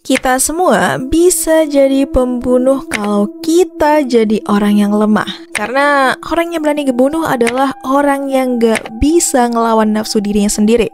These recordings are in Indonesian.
Kita semua bisa jadi pembunuh kalau kita jadi orang yang lemah. Karena orang yang berani ngebunuh adalah orang yang gak bisa ngelawan nafsu dirinya sendiri.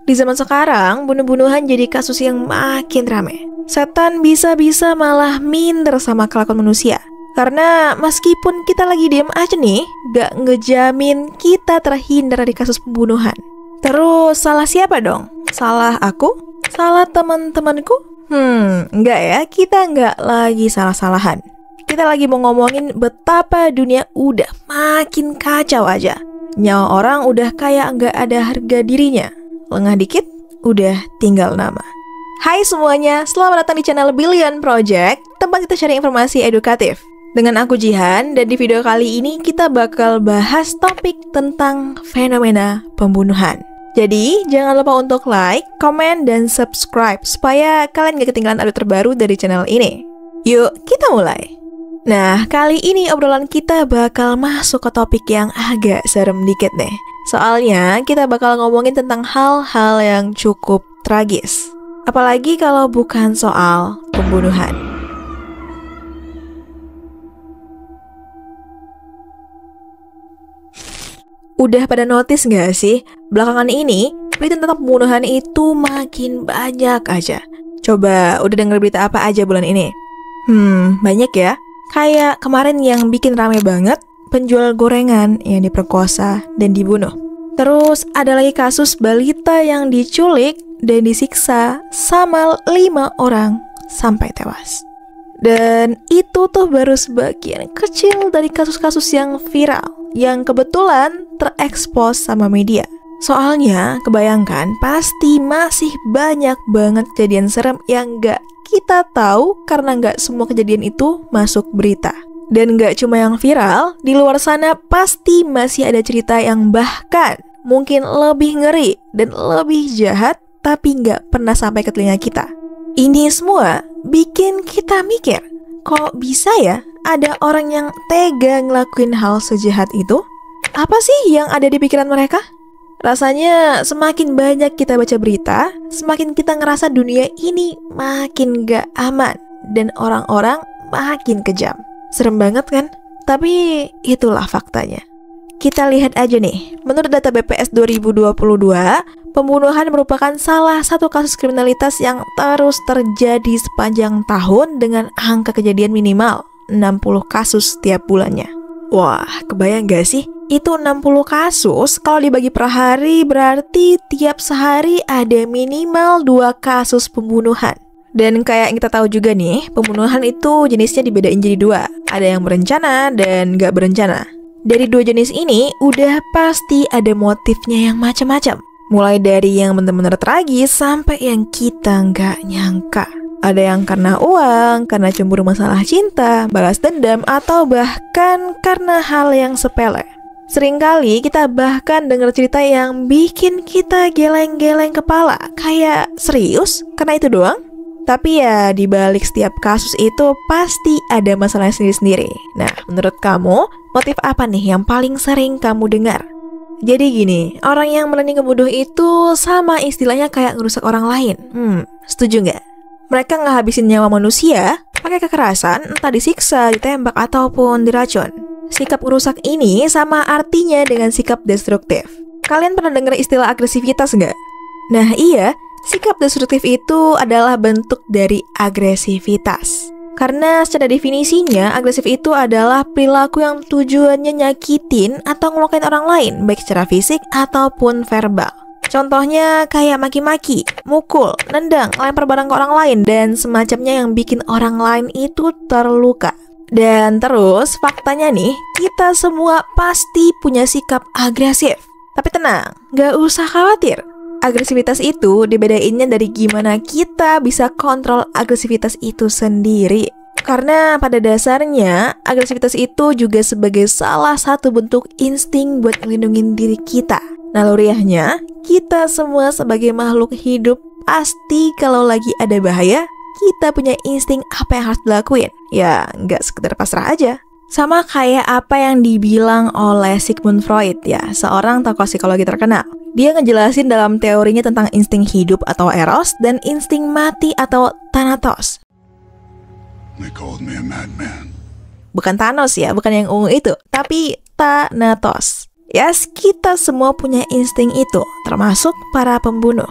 Di zaman sekarang, bunuh-bunuhan jadi kasus yang makin rame. Setan bisa-bisa malah minder sama kelakuan manusia. Karena meskipun kita lagi diem aja nih, gak ngejamin kita terhindar dari kasus pembunuhan. Terus salah siapa dong? Salah aku? Salah teman-temanku? Enggak ya, kita enggak lagi salah-salahan. Kita lagi mau ngomongin betapa dunia udah makin kacau aja. Nyawa orang udah kayak enggak ada harga dirinya. Lengah dikit, udah tinggal nama. Hai semuanya, selamat datang di channel Billion Project, tempat kita sharing informasi edukatif. Dengan aku Jihan, dan di video kali ini kita bakal bahas topik tentang fenomena pembunuhan. Jadi, jangan lupa untuk like, komen, dan subscribe supaya kalian gak ketinggalan update terbaru dari channel ini. Yuk, kita mulai! Nah, kali ini obrolan kita bakal masuk ke topik yang agak serem dikit nih. Soalnya, kita bakal ngomongin tentang hal-hal yang cukup tragis. Apalagi kalau bukan soal pembunuhan. Udah pada notice gak sih? Belakangan ini, berita tentang pembunuhan itu makin banyak aja. Coba, udah denger berita apa aja bulan ini? Banyak ya. Kayak kemarin yang bikin rame banget, penjual gorengan yang diperkosa dan dibunuh. Terus ada lagi kasus balita yang diculik dan disiksa sama 5 orang sampai tewas. Dan itu tuh baru sebagian kecil dari kasus-kasus yang viral, yang kebetulan terekspos sama media. Soalnya, kebayangkan pasti masih banyak banget kejadian serem yang gak kita tahu karena gak semua kejadian itu masuk berita. Dan gak cuma yang viral, di luar sana pasti masih ada cerita yang bahkan mungkin lebih ngeri dan lebih jahat tapi gak pernah sampai ke telinga kita. Ini semua bikin kita mikir, kok bisa ya ada orang yang tega ngelakuin hal sejahat itu? Apa sih yang ada di pikiran mereka? Rasanya semakin banyak kita baca berita, semakin kita ngerasa dunia ini makin gak aman dan orang-orang makin kejam. Serem banget kan? Tapi itulah faktanya. Kita lihat aja nih, menurut data BPS 2022, pembunuhan merupakan salah satu kasus kriminalitas yang terus terjadi sepanjang tahun dengan angka kejadian minimal 60 kasus setiap bulannya. Wah, kebayang gak sih? Itu 60 kasus, kalau dibagi per hari berarti tiap sehari ada minimal 2 kasus pembunuhan. Dan kayak yang kita tahu juga nih, pembunuhan itu jenisnya dibedain jadi 2. Ada yang berencana dan gak berencana. Dari 2 jenis ini, udah pasti ada motifnya yang macam-macam. Mulai dari yang benar-benar tragis sampai yang kita nggak nyangka. Ada yang karena uang, karena cemburu masalah cinta, balas dendam, atau bahkan karena hal yang sepele. Seringkali kita bahkan dengar cerita yang bikin kita geleng-geleng kepala. Kayak, serius? Karena itu doang? Tapi ya, di balik setiap kasus itu pasti ada masalah sendiri-sendiri. Nah, menurut kamu, motif apa nih yang paling sering kamu dengar? Jadi gini, orang yang berani ngebunuh itu sama istilahnya kayak ngerusak orang lain. Setuju nggak? Mereka ngehabisin nyawa manusia pakai kekerasan, entah disiksa, ditembak, ataupun diracun. Sikap ngerusak ini sama artinya dengan sikap destruktif. Kalian pernah dengar istilah agresivitas nggak? Nah iya, sikap destruktif itu adalah bentuk dari agresivitas. Karena secara definisinya, agresif itu adalah perilaku yang tujuannya nyakitin atau ngelukain orang lain, baik secara fisik ataupun verbal. Contohnya kayak maki-maki, mukul, nendang, lempar barang ke orang lain, dan semacamnya yang bikin orang lain itu terluka. Dan terus, faktanya nih, kita semua pasti punya sikap agresif. Tapi tenang, gak usah khawatir. Agresivitas itu dibedainnya dari gimana kita bisa kontrol agresivitas itu sendiri. Karena pada dasarnya, agresivitas itu juga sebagai salah satu bentuk insting buat melindungi diri kita. Naluriahnya, kita semua sebagai makhluk hidup pasti kalau lagi ada bahaya, kita punya insting apa yang harus dilakuin. Ya, nggak sekedar pasrah aja. Sama kayak apa yang dibilang oleh Sigmund Freud ya, seorang tokoh psikologi terkenal. Dia ngejelasin dalam teorinya tentang insting hidup atau eros dan insting mati atau thanatos. They called me a madman. Bukan Thanos ya, bukan yang ungu itu, tapi thanatos. Yes, kita semua punya insting itu, termasuk para pembunuh.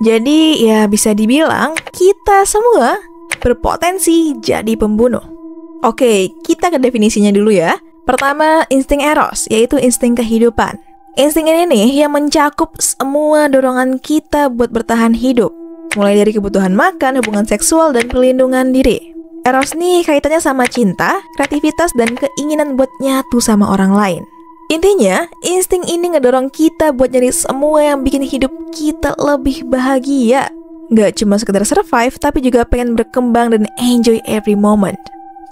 Jadi ya bisa dibilang kita semua berpotensi jadi pembunuh. Oke, kita ke definisinya dulu ya. Pertama, insting eros, yaitu insting kehidupan. Insting ini nih yang mencakup semua dorongan kita buat bertahan hidup. Mulai dari kebutuhan makan, hubungan seksual, dan perlindungan diri. Eros nih kaitannya sama cinta, kreativitas, dan keinginan buat nyatu sama orang lain. Intinya, insting ini ngedorong kita buat nyari semua yang bikin hidup kita lebih bahagia. Gak cuma sekedar survive, tapi juga pengen berkembang dan enjoy every moment.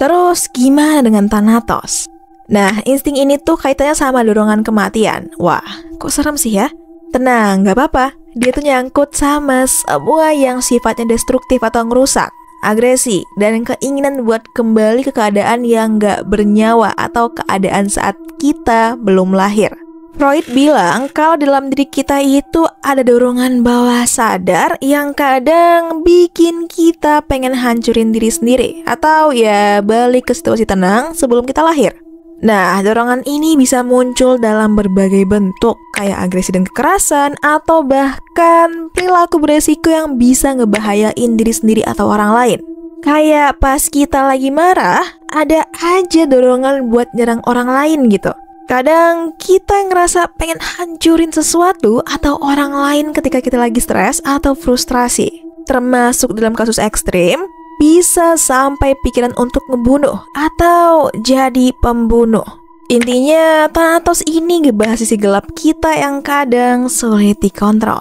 Terus, gimana dengan thanatos? Nah, insting ini tuh kaitannya sama dorongan kematian. Wah, kok serem sih ya? Tenang, gak apa-apa. Dia tuh nyangkut sama semua yang sifatnya destruktif atau ngerusak, agresi, dan keinginan buat kembali ke keadaan yang gak bernyawa atau keadaan saat kita belum lahir. Freud bilang kalau di dalam diri kita itu ada dorongan bawah sadar yang kadang bikin kita pengen hancurin diri sendiri atau ya balik ke situasi tenang sebelum kita lahir. Nah, dorongan ini bisa muncul dalam berbagai bentuk, kayak agresi dan kekerasan, atau bahkan perilaku beresiko yang bisa ngebahayain diri sendiri atau orang lain. Kayak pas kita lagi marah, ada aja dorongan buat nyerang orang lain gitu. Kadang kita ngerasa pengen hancurin sesuatu atau orang lain ketika kita lagi stres atau frustrasi. Termasuk dalam kasus ekstrim, bisa sampai pikiran untuk ngebunuh atau jadi pembunuh. Intinya, thanatos ini ngebahas sisi gelap kita yang kadang sulit dikontrol.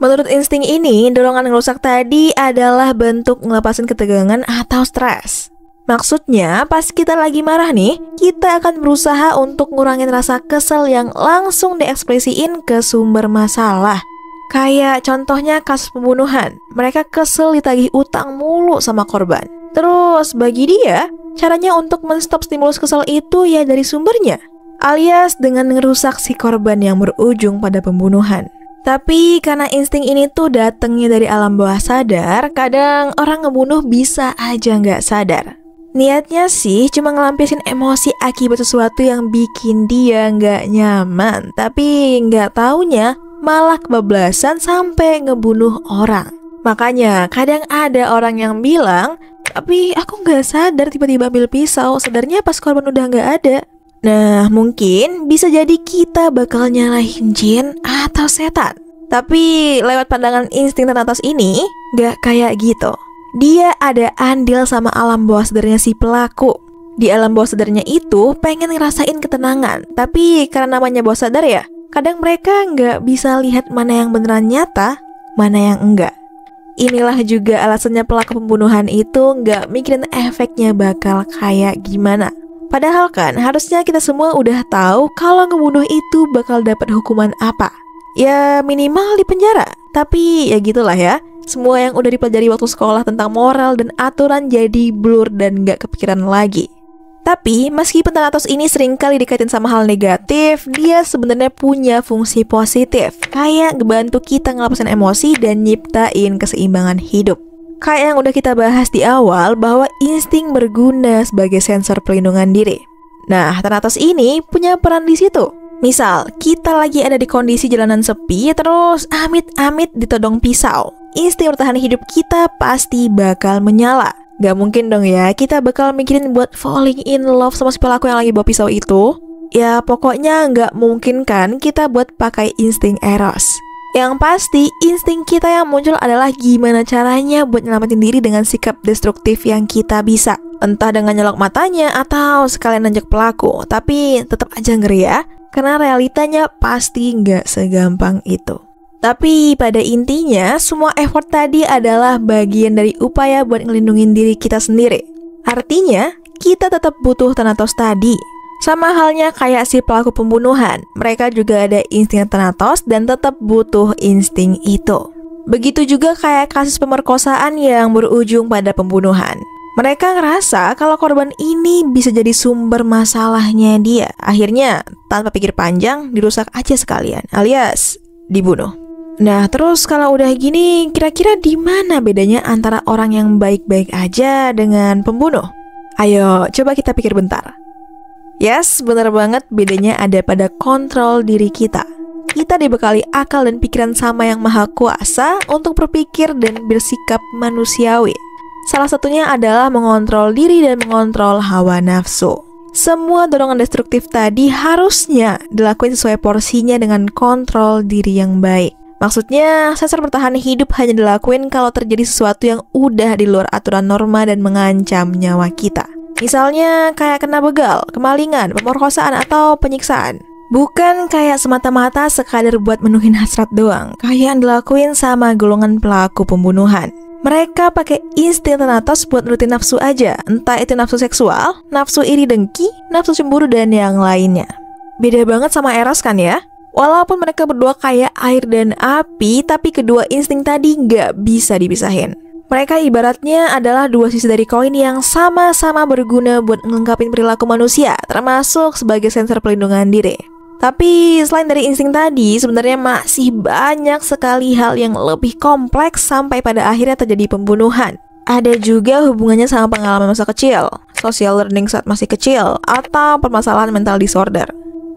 Menurut insting ini, dorongan ngerusak tadi adalah bentuk ngelepasin ketegangan atau stres. Maksudnya, pas kita lagi marah nih, kita akan berusaha untuk ngurangin rasa kesel yang langsung diekspresiin ke sumber masalah. Kayak contohnya kasus pembunuhan, mereka kesel ditagih utang mulu sama korban. Terus bagi dia, caranya untuk menstop stimulus kesel itu ya dari sumbernya, alias dengan ngerusak si korban yang berujung pada pembunuhan. Tapi karena insting ini tuh datangnya dari alam bawah sadar, kadang orang ngebunuh bisa aja nggak sadar. Niatnya sih cuma ngelampiasin emosi akibat sesuatu yang bikin dia nggak nyaman, tapi nggak taunya malah kebablasan sampai ngebunuh orang. Makanya kadang ada orang yang bilang, tapi aku nggak sadar tiba-tiba ambil pisau, sadarnya pas korban udah nggak ada. Nah, mungkin bisa jadi kita bakal nyalahin jin atau setan. Tapi lewat pandangan insting thanatos ini, nggak kayak gitu. Dia ada andil sama alam bawah sadarnya si pelaku. Di alam bawah sadarnya itu pengen ngerasain ketenangan, tapi karena namanya bawah sadar ya, kadang mereka nggak bisa lihat mana yang beneran nyata, mana yang enggak. Inilah juga alasannya pelaku pembunuhan itu nggak mikirin efeknya bakal kayak gimana. Padahal kan harusnya kita semua udah tahu kalau ngebunuh itu bakal dapat hukuman apa. Ya minimal di penjara. Tapi ya gitulah ya. Semua yang udah dipelajari waktu sekolah tentang moral dan aturan jadi blur dan nggak kepikiran lagi. Tapi, meskipun thanatos ini seringkali dikaitin sama hal negatif, dia sebenarnya punya fungsi positif. Kayak ngebantu kita ngelapasin emosi dan nyiptain keseimbangan hidup. Kayak yang udah kita bahas di awal, bahwa insting berguna sebagai sensor pelindungan diri. Nah, thanatos ini punya peran di situ. Misal, kita lagi ada di kondisi jalanan sepi, terus amit-amit ditodong pisau. Insting bertahan hidup kita pasti bakal menyala. Gak mungkin dong ya, kita bakal mikirin buat falling in love sama si pelaku yang lagi bawa pisau itu. Ya pokoknya gak mungkin kan kita buat pakai insting eros. Yang pasti, insting kita yang muncul adalah gimana caranya buat nyelamatin diri dengan sikap destruktif yang kita bisa. Entah dengan nyolok matanya atau sekalian nanjak pelaku. Tapi tetap aja ngeri ya, karena realitanya pasti gak segampang itu. Tapi pada intinya, semua effort tadi adalah bagian dari upaya buat ngelindungin diri kita sendiri. Artinya, kita tetap butuh thanatos tadi. Sama halnya kayak si pelaku pembunuhan, mereka juga ada insting thanatos dan tetap butuh insting itu. Begitu juga kayak kasus pemerkosaan yang berujung pada pembunuhan. Mereka ngerasa kalau korban ini bisa jadi sumber masalahnya dia. Akhirnya, tanpa pikir panjang, dirusak aja sekalian, alias dibunuh. Nah, terus kalau udah gini, kira-kira di mana bedanya antara orang yang baik-baik aja dengan pembunuh? Ayo, coba kita pikir bentar. Yes, benar banget, bedanya ada pada kontrol diri kita. Kita dibekali akal dan pikiran sama yang maha kuasa untuk berpikir dan bersikap manusiawi. Salah satunya adalah mengontrol diri dan mengontrol hawa nafsu. Semua dorongan destruktif tadi harusnya dilakukan sesuai porsinya dengan kontrol diri yang baik. Maksudnya, sensor bertahan hidup hanya dilakuin kalau terjadi sesuatu yang udah di luar aturan norma dan mengancam nyawa kita. Misalnya kayak kena begal, kemalingan, pemerkosaan, atau penyiksaan. Bukan kayak semata-mata sekadar buat menuhin hasrat doang, kayak yang dilakuin sama golongan pelaku pembunuhan. Mereka pakai insting Thanatos buat nurutin nafsu aja, entah itu nafsu seksual, nafsu iri dengki, nafsu cemburu, dan yang lainnya. Beda banget sama Eros kan ya? Walaupun mereka berdua kayak air dan api, tapi kedua insting tadi nggak bisa dipisahin. Mereka ibaratnya adalah dua sisi dari koin yang sama-sama berguna buat ngelengkapin perilaku manusia, termasuk sebagai sensor pelindungan diri. Tapi selain dari insting tadi, sebenarnya masih banyak sekali hal yang lebih kompleks sampai pada akhirnya terjadi pembunuhan. Ada juga hubungannya sama pengalaman masa kecil, social learning saat masih kecil, atau permasalahan mental disorder.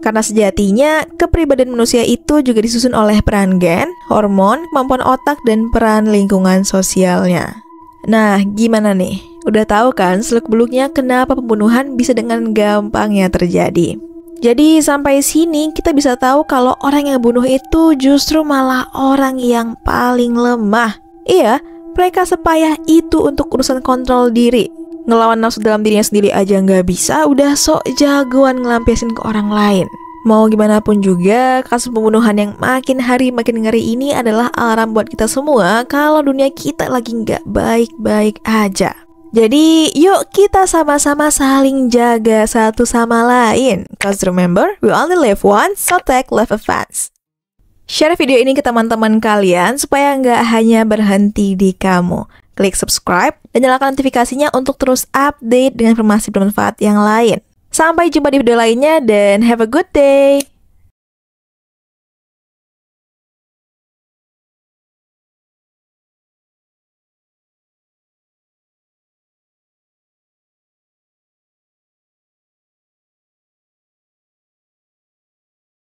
Karena sejatinya, kepribadian manusia itu juga disusun oleh peran gen, hormon, kemampuan otak, dan peran lingkungan sosialnya. Nah, gimana nih? Udah tahu kan seluk-beluknya kenapa pembunuhan bisa dengan gampangnya terjadi? Jadi sampai sini kita bisa tahu kalau orang yang bunuh itu justru malah orang yang paling lemah. Iya, mereka sepayah itu untuk urusan kontrol diri. Ngelawan nafsu dalam dirinya sendiri aja nggak bisa, udah sok jagoan ngelampiasin ke orang lain. Mau gimana pun juga, kasus pembunuhan yang makin hari makin ngeri ini adalah alarm buat kita semua kalau dunia kita lagi nggak baik-baik aja. Jadi, yuk kita sama-sama saling jaga satu sama lain. Cause remember, we only live once, so take life advance. Share video ini ke teman-teman kalian supaya nggak hanya berhenti di kamu. Klik subscribe dan nyalakan notifikasinya untuk terus update dengan informasi bermanfaat yang lain. Sampai jumpa di video lainnya dan have a good day!